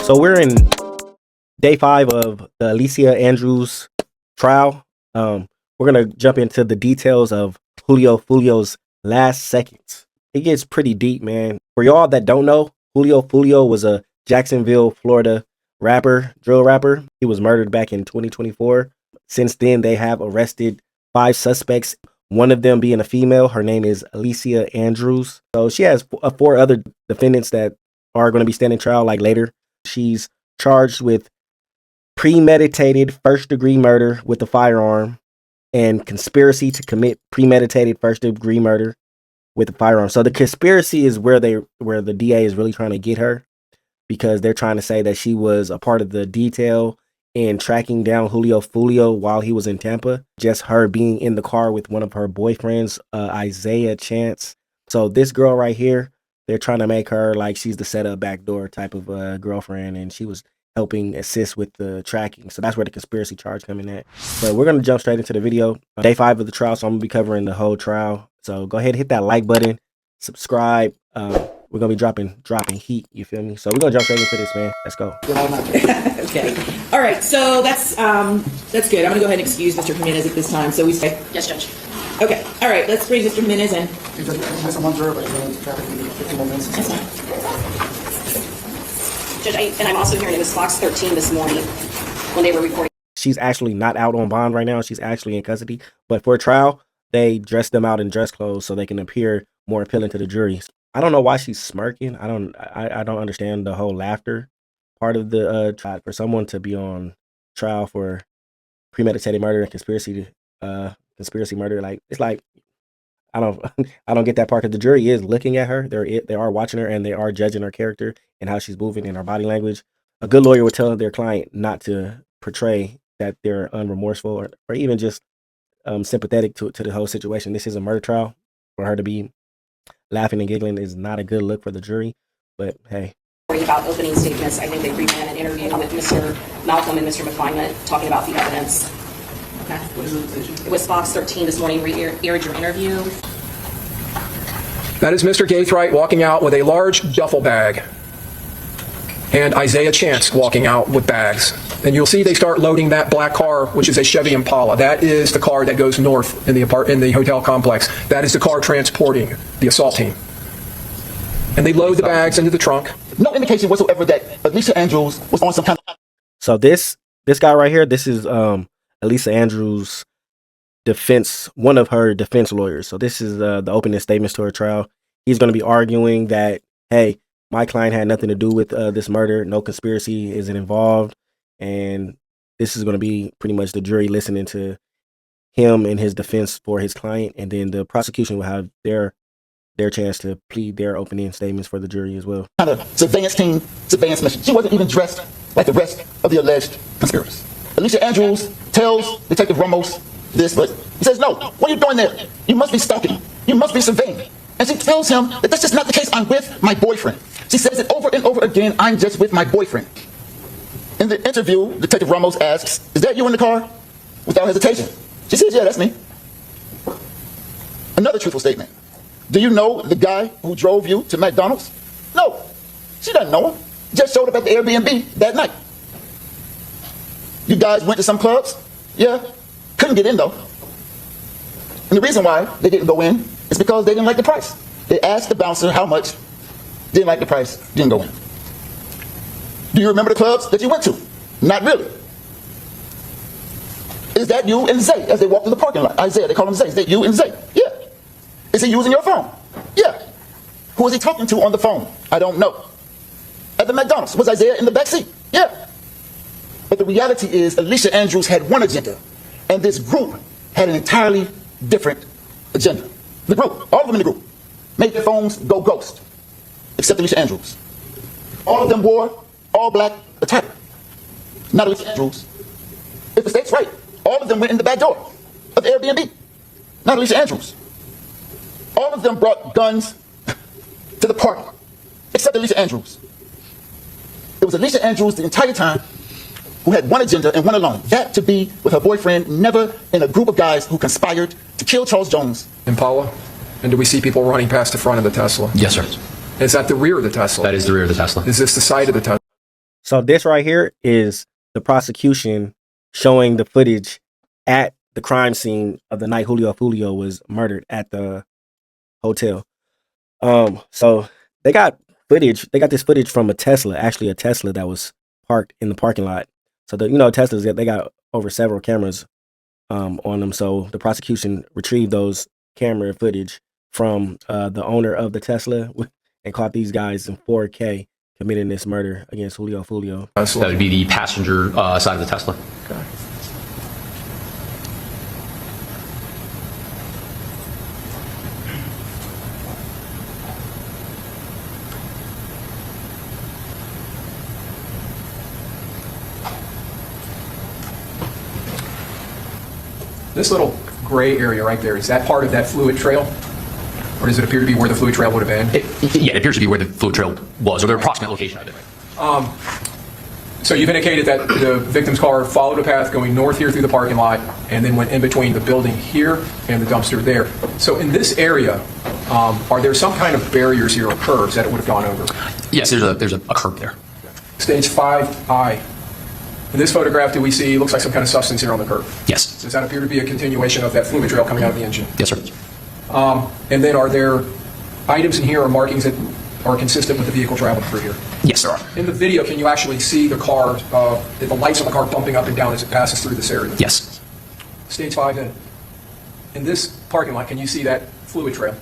So we're in day 5 of the Alicia Andrews trial. We're gonna jump into the details of Julio Foolio's last seconds. It gets pretty deep, man. For y'all that don't know, Julio Foolio was a Jacksonville, Florida drill rapper. He was murdered back in 2024. Since then, they have arrested 5 suspects, one of them being a female. Her name is Alicia Andrews. So she has 4 other defendants that are going to be standing trial like later. She's charged with premeditated first-degree murder with a firearm and conspiracy to commit premeditated first-degree murder with a firearm. So the conspiracy is where the DA is really trying to get her, because they're trying to say that she was a part of the detail in tracking down Julio Foolio while he was in Tampa. Just her being in the car with one of her boyfriends, Isaiah Chance. So this girl right here, they're trying to make her like she's the setup backdoor type of girlfriend, and she was helping assist with the tracking. So that's where the conspiracy charge coming at. But we're going to jump straight into the video. Day 5 of the trial, so I'm going to be covering the whole trial. So go ahead and hit that like button, subscribe. We're going to be dropping heat, you feel me? So we're going to jump straight into this, man. Let's go. Okay. All right, so that's good. I'm going to go ahead and excuse Mr. Jimenez at this time. So we say, Yes, Judge. okay. All right, let's bring Mr. Jimenez in. Judge, and I'm also hearing it was Fox 13 this morning when they were recording. She's actually not out on bond right now. She's actually in custody. But for a trial, they dress them out in dress clothes so they can appear more appealing to the jury. I don't know why she's smirking. I don't understand the whole laughter part of the trial. For someone to be on trial for premeditated murder and conspiracy murder, like, it's like, I don't get that part, because the jury is looking at her. They are watching her, and they are judging her character and how she's moving and her body language. A good lawyer would tell their client not to portray that they're unremorseful or even just sympathetic to the whole situation. This is a murder trial. For her to be laughing and giggling is not a good look for the jury. But hey. About opening statements, I think they pre-planned an interview with Mr. Malcolm and Mr. McClimate talking about the evidence. Okay. What is it? It was Fox 13 this morning. Aired your interview. That is Mr. Gaithright walking out with a large duffel bag, and Isaiah Chance walking out with bags. And you'll see they start loading that black car, which is a Chevy Impala. That is the car that goes north in the hotel complex. That is the car transporting the assault team. And they load the bags into the trunk. No indication whatsoever that Alicia Andrews was on some kind of... So this guy right here, this is Alicia Andrews' defense, one of her defense lawyers. So this is the opening statements to her trial. He's going to be arguing that, hey, my client had nothing to do with this murder. No conspiracy isn't involved. And this is going to be pretty much the jury listening to him and his defense for his client. And then the prosecution will have their chance to plead their opening statements for the jury as well. Kind of surveillance mission. She wasn't even dressed like the rest of the alleged conspirators. Alicia Andrews tells Detective Ramos this, but he says, no, what are you doing there? You must be stalking. You must be surveying. And she tells him that that's just not the case. I'm with my boyfriend. She says it over and over again. I'm just with my boyfriend. In the interview, Detective Ramos asks, is that you in the car? Without hesitation. She says, yeah, that's me. Another truthful statement. Do you know the guy who drove you to McDonald's? No, she doesn't know him. Just showed up at the Airbnb that night. You guys went to some clubs? Yeah, couldn't get in though. And the reason why they didn't go in is because they didn't like the price. They asked the bouncer how much, didn't like the price, didn't go in. Do you remember the clubs that you went to? Not really. Is that you and Zay as they walked in the parking lot? Isaiah, they call him Zay. Is that you and Zay? Yeah. Is he using your phone? Yeah. Who is he talking to on the phone? I don't know. At the McDonald's, was Isaiah in the back seat? Yeah. But the reality is Alicia Andrews had one agenda, and this group had an entirely different agenda. The group, all of them in the group, made their phones go ghost, except Alicia Andrews. All of them wore all black attire. Not Alicia Andrews. If the state's right, all of them went in the back door of the Airbnb. Not Alicia Andrews. All of them brought guns to the party, except Alicia Andrews. It was Alicia Andrews the entire time who had one agenda and one alone, that to be with her boyfriend, never in a group of guys who conspired to kill Charles Jones. Impala? And do we see people running past the front of the Tesla? Yes, sir. Is that the rear of the Tesla? That is the rear of the Tesla. Is this the side of the Tesla? So this right here is the prosecution showing the footage at the crime scene of the night Julio Foolio was murdered at the hotel. So they got footage. They got this footage from a Tesla, actually a Tesla that was parked in the parking lot. So the Teslas, they got over several cameras on them. So the prosecution retrieved those camera footage from the owner of the Tesla and caught these guys in 4K committing this murder against Julio Foolio. That would be the passenger side of the Tesla. Okay. This little gray area right there, is that part of that fluid trail? Or does it appear to be where the fluid trail would have been? Yeah, it appears to be where the fluid trail was, or the approximate location of it. So you've indicated that the victim's car followed a path going north here through the parking lot and then went in between the building here and the dumpster there. So in this area, are there some kind of barriers here or curves that it would have gone over? Yes, there's a curb there. Stage 5I. In this photograph, do we see, looks like some kind of substance here on the curb? Yes. Does that appear to be a continuation of that fluid trail coming out of the engine? Yes, sir. And then are there items in here or markings that are consistent with the vehicle traveling through here? Yes, there are. In the video, can you actually see the car, the lights on the car bumping up and down as it passes through this area? Yes. Stage 5 in this parking lot, can you see that fluid trail?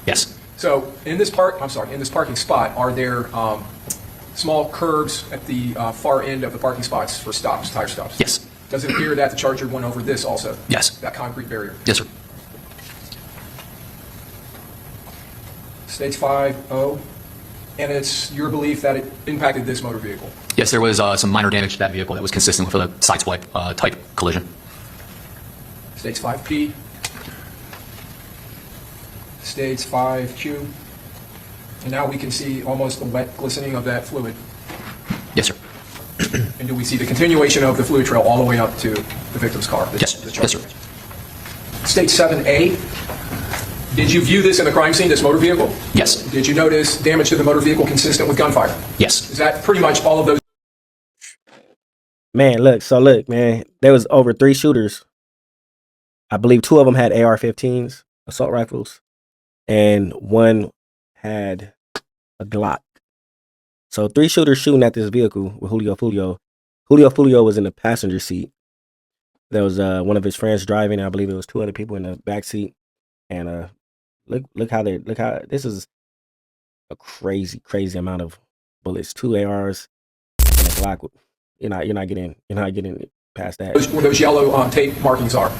Yes. So in this parking spot, are there small curbs at the far end of the parking spots for stops, tire stops? Yes. Does it appear that the Charger went over this also? Yes. That concrete barrier? Yes, sir. Stage 5O, and it's your belief that it impacted this motor vehicle? Yes, there was some minor damage to that vehicle that was consistent with a sideswipe type collision. Stage 5P. Stage 5Q. And now we can see almost the wet glistening of that fluid. Yes, sir. And do we see the continuation of the fluid trail all the way up to the victim's car? Yes. Yes, sir. Stage 7A. Did you view this in the crime scene, this motor vehicle? Yes. Did you notice damage to the motor vehicle consistent with gunfire? Yes. Is that pretty much all of those? Man, look, man. There was over 3 shooters. I believe 2 of them had AR-15s, assault rifles, and 1 had a Glock. So 3 shooters shooting at this vehicle with Julio Foolio. Julio Foolio was in the passenger seat. There was one of his friends driving. I believe it was 2 other people in the back seat. And look how this is a crazy amount of bullets. 2 ARs and a Glock. You're not getting past that. Where those yellow tape markings are.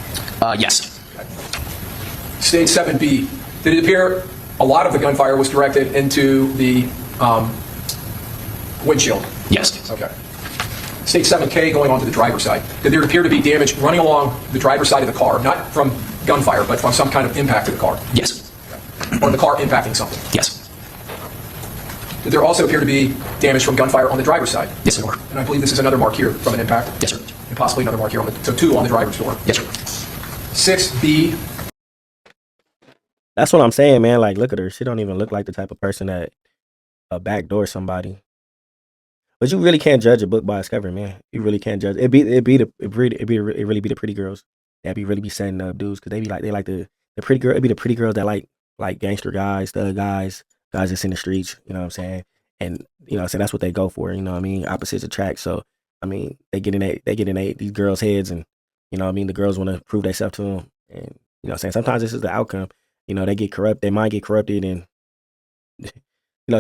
Yes. Stage 7B. Did it appear a lot of the gunfire was directed into the windshield? Yes. Okay. Stage 7K going on to the driver's side. Did there appear to be damage running along the driver's side of the car, not from gunfire, but from some kind of impact to the car? Yes. Or the car impacting something? Yes. Did there also appear to be damage from gunfire on the driver's side? Yes, there were. And I believe this is another mark here from an impact? Yes, sir. And possibly another mark here, so 2 on the driver's door. Yes, sir. 6B. That's what I'm saying, man. Like, look at her. She don't even look like the type of person that backdoor somebody. But you really can't judge a book by its cover, man. You really can't judge. It really be the pretty girls that be setting up dudes because they like the pretty girl. It'd be the pretty girls that like gangster guys, thug guys that's in the streets. You know what I'm saying? And so that's what they go for. You know what I mean? Opposites attract. So I mean, they get in these girls' heads, and the girls want to prove themselves to them. And sometimes this is the outcome. They get corrupt. Their mind get corrupted, and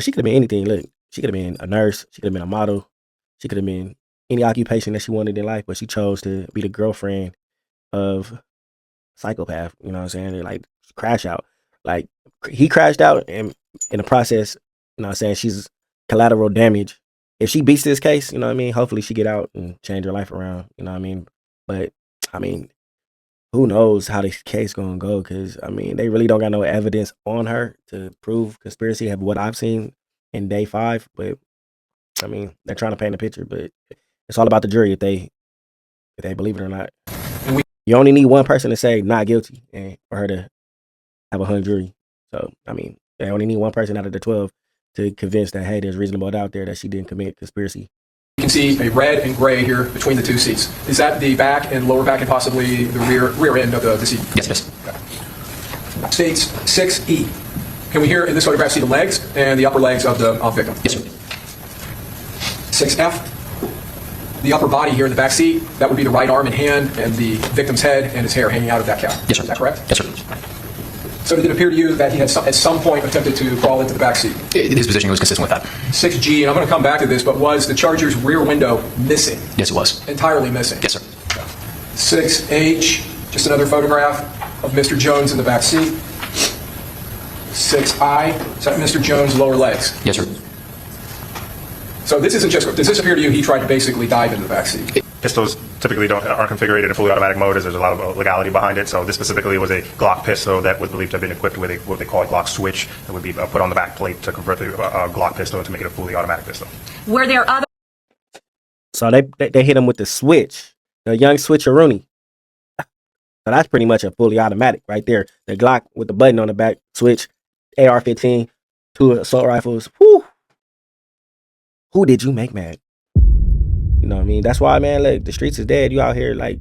she could have been anything. Look. She could have been a nurse. She could have been a model. She could have been any occupation that she wanted in life, but she chose to be the girlfriend of a psychopath. You know what I'm saying? They like crash out. Like he crashed out, and in the process, she's collateral damage. If she beats this case, hopefully she get out and change her life around. But who knows how this case gonna go? Because they really don't got no evidence on her to prove conspiracy. Of what I've seen in day 5, but they're trying to paint a picture, but it's all about the jury if they believe it or not. You only need one person to say not guilty and for her to have a hung jury. So they only need one person out of the 12 to convince that, hey, there's reasonable doubt there that she didn't commit conspiracy. You can see a red and gray here between the two seats. Is that the back and lower back and possibly the rear end of the seat? Yes, yes. Okay. States 6E. Can we here in this photograph see the legs and the upper legs of the victim? Yes, sir. 6F. The upper body here in the back seat, that would be the right arm and hand and the victim's head and his hair hanging out of that cab. Yes, sir. Is that correct? Yes, sir. So did it appear to you that he had at some point attempted to crawl into the back seat? His position was consistent with that. 6G, and I'm going to come back to this, but was the Charger's rear window missing? Yes, it was. Entirely missing? Yes, sir. 6H, just another photograph of Mr. Jones in the back seat. 6I, is that Mr. Jones' lower legs? Yes, sir. So this isn't just, does this appear to you he tried to basically dive into the back seat? Pistols typically aren't configured in fully automatic mode, as there's a lot of legality behind it. So this specifically was a Glock pistol that was believed to have been equipped with what they call a Glock switch that would be put on the back plate to convert the Glock pistol to make it a fully automatic pistol. Were there other So they hit him with the switch, the young switcheroonie. So that's pretty much a fully automatic right there. The Glock with the button on the back, switch, AR-15, 2 assault rifles. Whew. Who did you make mad? You know what I mean? That's why, man, look, the streets is dead. You out here, like,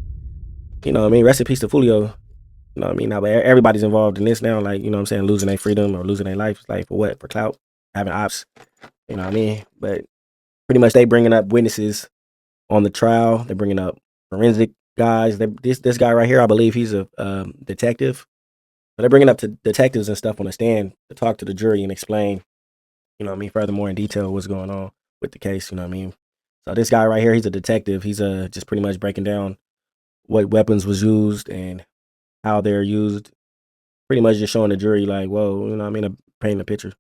you know what I mean? Rest in peace to Foolio. You know what I mean? Now, but everybody's involved in this now, like, you know what I'm saying? Losing their freedom or losing their life. Like, for what? For clout? Having ops. You know what I mean? But pretty much they bringing up witnesses on the trial. They're bringing up forensic guys. This guy right here, I believe he's a detective. So they're bringing up to detectives and stuff on the stand to talk to the jury and explain, you know what I mean, furthermore in detail what's going on with the case, you know what I mean? So this guy right here, he's a detective. He's just pretty much breaking down what weapons was used and how they're used. Pretty much just showing the jury like, whoa, you know what I mean, painting a picture,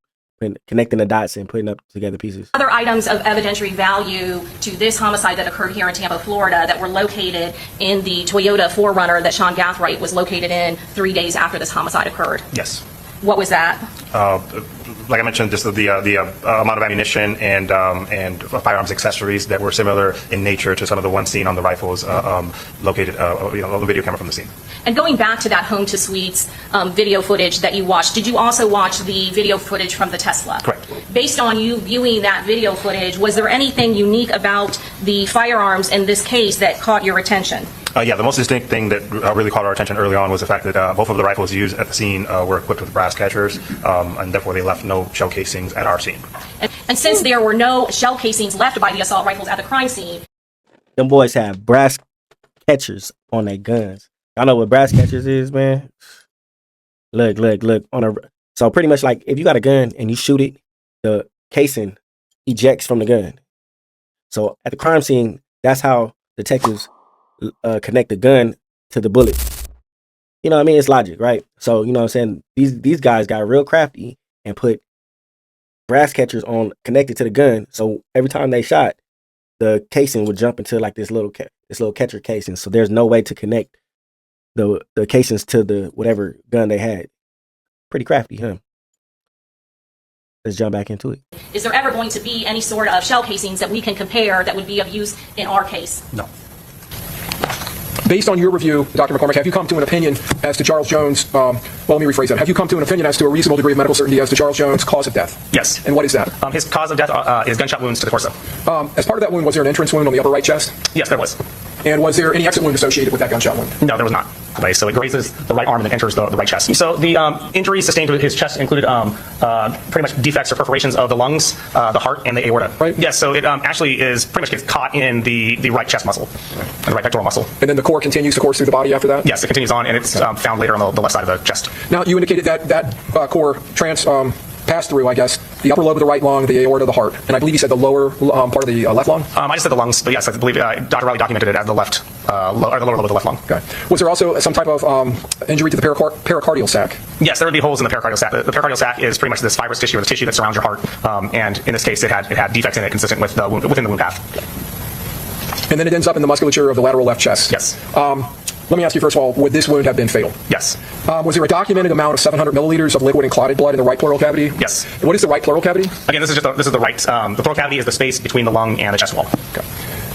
connecting the dots and putting up together pieces. other items of evidentiary value to this homicide that occurred here in Tampa, Florida, that were located in the Toyota 4Runner that Sean Gathright was located in 3 days after this homicide occurred? Yes. What was that? Like I mentioned, just the amount of ammunition and firearms accessories that were similar in nature to some of the ones seen on the rifles located on the video camera from the scene. And going back to that Home to Suites video footage that you watched, did you also watch the video footage from the Tesla? Correct. Based on you viewing that video footage, was there anything unique about the firearms in this case that caught your attention? Yeah, the most distinct thing that really caught our attention early on was the fact that both of the rifles used at the scene were equipped with brass catchers, and therefore they left no shell casings at our scene. And since there were no shell casings left by the assault rifles at the crime scene, Them boys have brass catchers on their guns. Y'all know what brass catchers is, man? Look. So pretty much like if you got a gun and you shoot it, the casing ejects from the gun. So at the crime scene, that's how detectives connect the gun to the bullet. You know what I mean? It's logic, right? So, you know what I'm saying? These guys got real crafty and put brass catchers on connected to the gun. So every time they shot, the casing would jump into like this little catcher casing. So there's no way to connect the casings to the whatever gun they had. Pretty crafty, huh? Let's jump back into it. is there ever going to be any sort of shell casings that we can compare that would be of use in our case? No. Based on your review, Dr. McCormick, have you come to an opinion as to Charles Jones, well, let me rephrase that. Have you come to an opinion as to a reasonable degree of medical certainty as to Charles Jones' cause of death? Yes. And what is that? His cause of death is gunshot wounds to the torso. As part of that wound, was there an entrance wound on the upper right chest? Yes, there was. And was there any exit wound associated with that gunshot wound? No, there was not. Okay, so it grazes the right arm and then enters the right chest. So the injuries sustained to his chest included pretty much defects or perforations of the lungs, the heart, and the aorta. Right. Yes, so it actually is pretty much gets caught in the right chest muscle, the right pectoral muscle. And then the core continues to course through the body after that? Yes, it continues on, and it's found later on the left side of the chest. Now, you indicated that core passed through, I guess, the upper lobe of the right lung, the aorta, the heart. And I believe you said the lower part of the left lung? I just said the lungs, but yes, I believe Dr. Riley documented it as the left, or the lower lobe of the left lung. Okay. Was there also some type of injury to the pericardial sac? Yes, there would be holes in the pericardial sac. The pericardial sac is pretty much this fibrous tissue or the tissue that surrounds your heart, and in this case, it had defects in it consistent with the wound, within the wound path. And then it ends up in the musculature of the lateral left chest? Yes. Let me ask you first of all, would this wound have been fatal? Yes. Was there a documented amount of 700 milliliters of liquid and clotted blood in the right pleural cavity? Yes. What is the right pleural cavity? Again, this is the right. The pleural cavity is the space between the lung and the chest wall. Okay.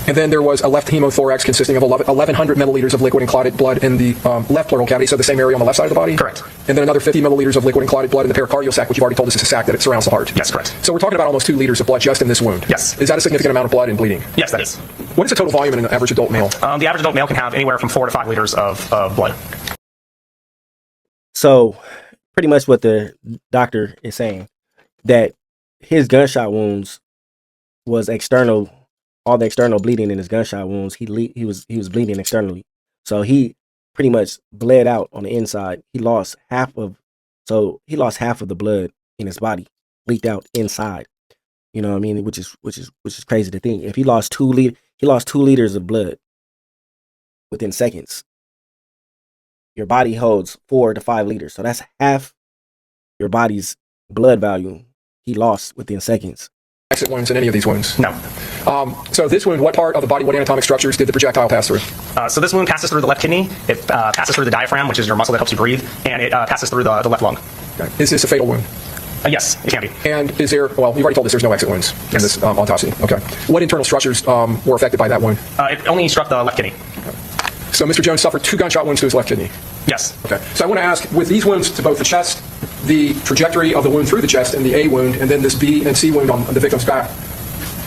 And then there was a left hemothorax consisting of 1,100 milliliters of liquid and clotted blood in the left pleural cavity, so the same area on the left side of the body? Correct. And then another 50 milliliters of liquid and clotted blood in the pericardial sac, which you've already told us is a sac that it surrounds the heart. Yes, correct. So we're talking about almost 2 liters of blood just in this wound. Yes. Is that a significant amount of blood and bleeding? Yes, that is. What is the total volume in an average adult male? The average adult male can have anywhere from 4 to 5 liters of blood. So pretty much what the doctor is saying, that his gunshot wounds was external. All the external bleeding in his gunshot wounds, he was bleeding externally. So he pretty much bled out on the inside. He lost half of the blood in his body, leaked out inside. You know what I mean? Which is crazy to think. If he lost 2 liters of blood within seconds. Your body holds 4 to 5 liters. So that's half your body's blood volume he lost within seconds. Exit wounds in any of these wounds? No. So this wound, what part of the body, what anatomic structures did the projectile pass through? So this wound passes through the left kidney. It passes through the diaphragm, which is your muscle that helps you breathe, and it passes through the left lung. Okay. Is this a fatal wound? Yes, it can be. And is there, well, you've already told us there's no exit wounds in this autopsy. Okay. What internal structures were affected by that wound? It only struck the left kidney. So Mr. Jones suffered 2 gunshot wounds to his left kidney? Yes. Okay. So I want to ask, with these wounds to both the chest, the trajectory of the wound through the chest and the A wound, and then this B and C wound on the victim's back,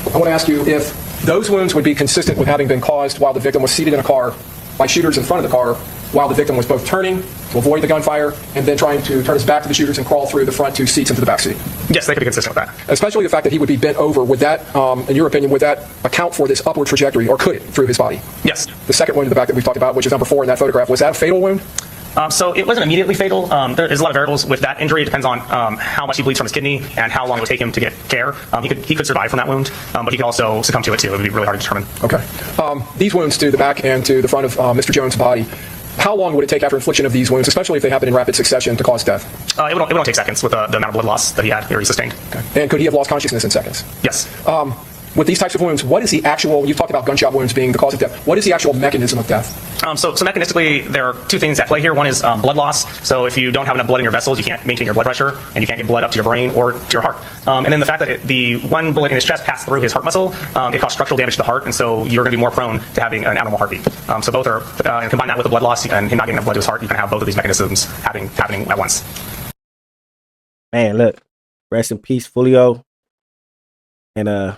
I want to ask you if those wounds would be consistent with having been caused while the victim was seated in a car by shooters in front of the car, while the victim was both turning to avoid the gunfire and then trying to turn his back to the shooters and crawl through the front 2 seats into the back seat. Yes, they could be consistent with that. Especially the fact that he would be bent over. Would that, in your opinion, would that account for this upward trajectory, or could it, through his body? Yes. The second wound in the back that we've talked about, which is number 4 in that photograph, was that a fatal wound? So it wasn't immediately fatal. There's a lot of variables with that injury. It depends on how much he bleeds from his kidney and how long it would take him to get care. He could survive from that wound, but he could also succumb to it too. It would be really hard to determine. Okay. These wounds to the back and to the front of Mr. Jones' body, how long would it take after infliction of these wounds, especially if they happen in rapid succession, to cause death? It would only take seconds with the amount of blood loss that he had or he sustained. Okay. And could he have lost consciousness in seconds? Yes. With these types of wounds, what is the actual, you've talked about gunshot wounds being the cause of death, what is the actual mechanism of death? So mechanistically, there are 2 things at play here. One is blood loss. So if you don't have enough blood in your vessels, you can't maintain your blood pressure, and you can't get blood up to your brain or to your heart. And then the fact that the one bullet in his chest passed through his heart muscle, it caused structural damage to the heart, and so you're going to be more prone to having an abnormal heartbeat. So both are, and combine that with the blood loss and him not getting enough blood to his heart, you can have both of these mechanisms happening at once. Man, look, rest in peace, Foolio. And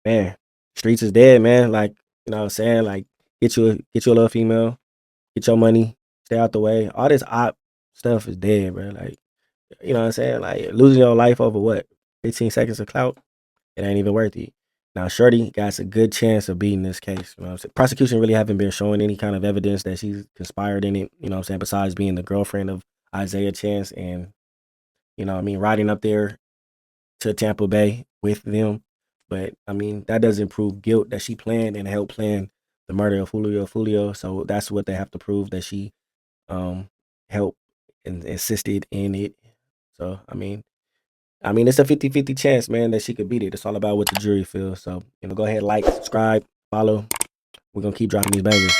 man, streets is dead, man. Like, you know what I'm saying? Like, get you a little female, get your money, stay out the way. All this op stuff is dead, bro. Like, you know what I'm saying? Like, losing your life over what? 15 seconds of clout? It ain't even worth it. Now, Shorty got a good chance of beating this case. You know what I'm saying? Prosecution really haven't been showing any kind of evidence that she's conspired in it, you know what I'm saying, besides being the girlfriend of Isaiah Chance and, you know what I mean, riding up there to Tampa Bay with them. But, I mean, that doesn't prove guilt that she planned and helped plan the murder of Julio Foolio. So that's what they have to prove, that she helped and assisted in it. So, I mean, it's a 50-50 chance, man, that she could beat it. It's all about what the jury feels. So, you know, go ahead, like, subscribe, follow. We're going to keep dropping these bangers.